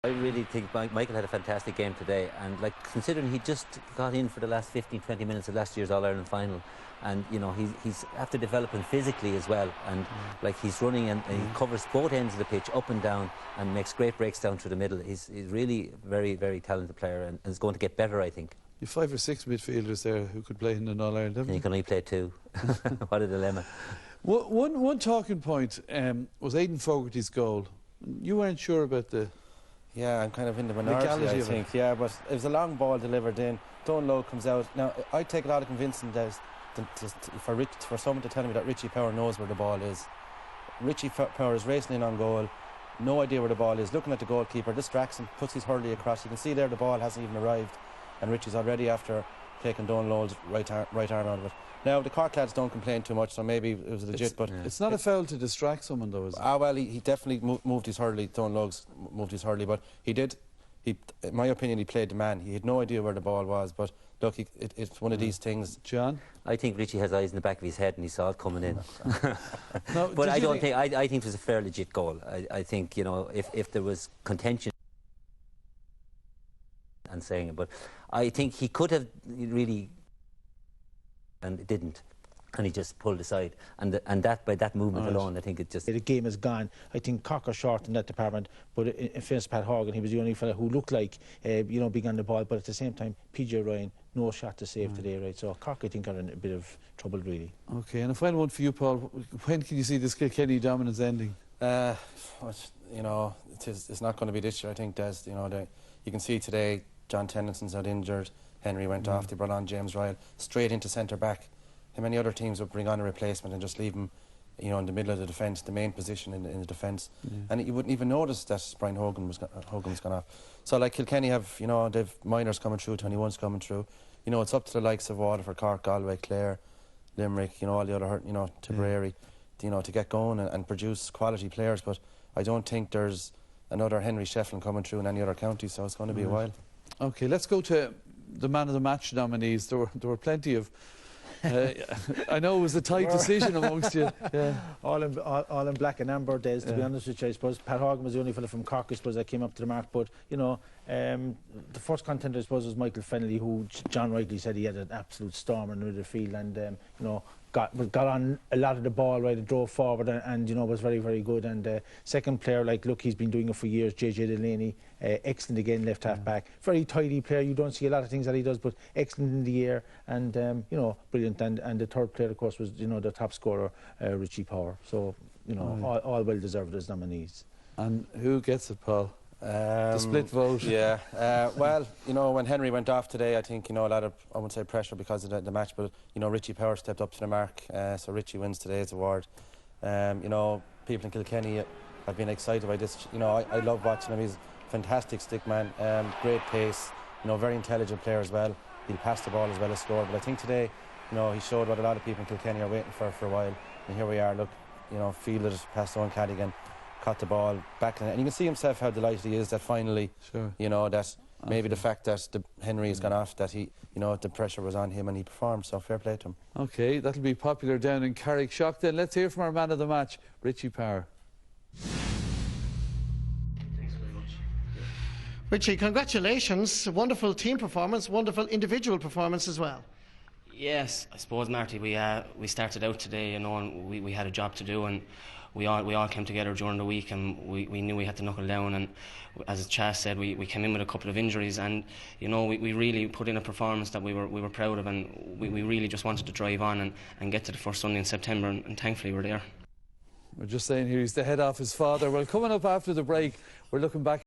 I really think Michael had a fantastic game today, and like considering he just got in for the last 15-20 minutes of last year's All-Ireland final, and you know he's after developing physically as well, and like he's running and he covers both ends of the pitch up and down and makes great breaks down through the middle. He's really very, very talented player, and is going to get better, I think. You've 5 or 6 midfielders there who could play in an All-Ireland, haven't you? And you can only play 2. What a dilemma. One talking point was Aidan Fogarty's goal. You weren't sure about the... Yeah, I'm kind of in the minority, I think. Yeah, but it was a long ball delivered in. Donlow comes out. Now, I take a lot of convincing for someone to tell me that Richie Power knows where the ball is. Richie Power is racing in on goal, no idea where the ball is, looking at the goalkeeper, distracts him, puts his hurley across. You can see there the ball hasn't even arrived, and Richie's already after taking Donlow's right arm out of it. Now, the Cork lads don't complain too much, so maybe it was legit, but... It's not a foul to distract someone, though, is it? Well, he definitely moved his hurley, Donlow's moved his hurley, but he did, in my opinion, he played the man. He had no idea where the ball was, but look, it's one of these things. John? I think Richie has eyes in the back of his head and he saw it coming in. No, but I think it was a fair legit goal. I think, you know, if there was contention and saying it, but I think he could have really, and it didn't, and he just pulled aside, and that by that movement alone, I think it just... The game is gone. I think Cork are short in that department, but in fairness, Pat Horgan, he was the only fella who looked like, you know, being on the ball, but at the same time, PJ Ryan, no shot to save today, right? So Cork, I think, are in a bit of trouble, really. OK, and a final one for you, Paul. When can you see this Kilkenny dominance ending? You know, it's not going to be this year, I think, Des. You know, you can see today, John Tennyson's out injured, Henry went off, they brought on James Ryle, straight into centre-back. How many other teams would bring on a replacement and just leave him, you know, in the middle of the defence, the main position in the defence, and you wouldn't even notice that Brian Hogan was gone off. So like Kilkenny have, you know, they've minors coming through, 21s coming through. You know, it's up to the likes of Waterford, Cork, Galway, Clare, Limerick, you know, all the other, you know, Tipperary, you know, to get going and produce quality players. But I don't think there's another Henry Shefflin coming through in any other county, so it's going to be a while. OK, let's go to the man of the match nominees. There were plenty of... I know it was a tight decision amongst you. Yeah. All in black and amber days, to be honest with you. I suppose Pat Horgan was the only fella from Cork, I suppose, that came up to the mark. But, you know, the first contender, I suppose, was Michael Fennelly, who John rightly said he had an absolute storm in the midfield, and, you know, got on a lot of the ball, right, and drove forward, and you know, was very, very good. And second player, like, look, he's been doing it for years, JJ Delaney, excellent again, left half back, very tidy player. You don't see a lot of things that he does, but excellent in the air, and you know, brilliant. And the third player, of course, was, you know, the top scorer, Richie Power. So, you know, all well deserved as nominees. And who gets it, Paul? The split vote. Yeah. Well, you know, when Henry went off today, I think, you know, a lot of, I wouldn't say pressure because of the match, but, you know, Richie Power stepped up to the mark, so Richie wins today's award. You know, people in Kilkenny have been excited by this. You know, I love watching him. He's a fantastic stick man, great pace, you know, very intelligent player as well. He'll pass the ball as well as score, but I think today, you know, he showed what a lot of people in Kilkenny are waiting for a while, and here we are. Look, you know, fielded it past Owen Cadigan, caught the ball back in it. And you can see himself how delighted he is that finally, you know, that maybe the fact that Henry has gone off, that he, you know, the pressure was on him and he performed, so fair play to him. OK, that'll be popular down in Carrickshock then. Let's hear from our man of the match, Richie Power. Thanks very much. Richie, congratulations. Wonderful team performance, wonderful individual performance as well. Yes, I suppose, Marty, we started out today, you know, and we had a job to do, and we all came together during the week, and we knew we had to knuckle down. And as Chas said, we came in with a couple of injuries, and you know, we really put in a performance that we were proud of, and we really just wanted to drive on and get to the first Sunday in September, and thankfully we're there. We're just saying here he's the head off his father. Well, coming up after the break, we're looking back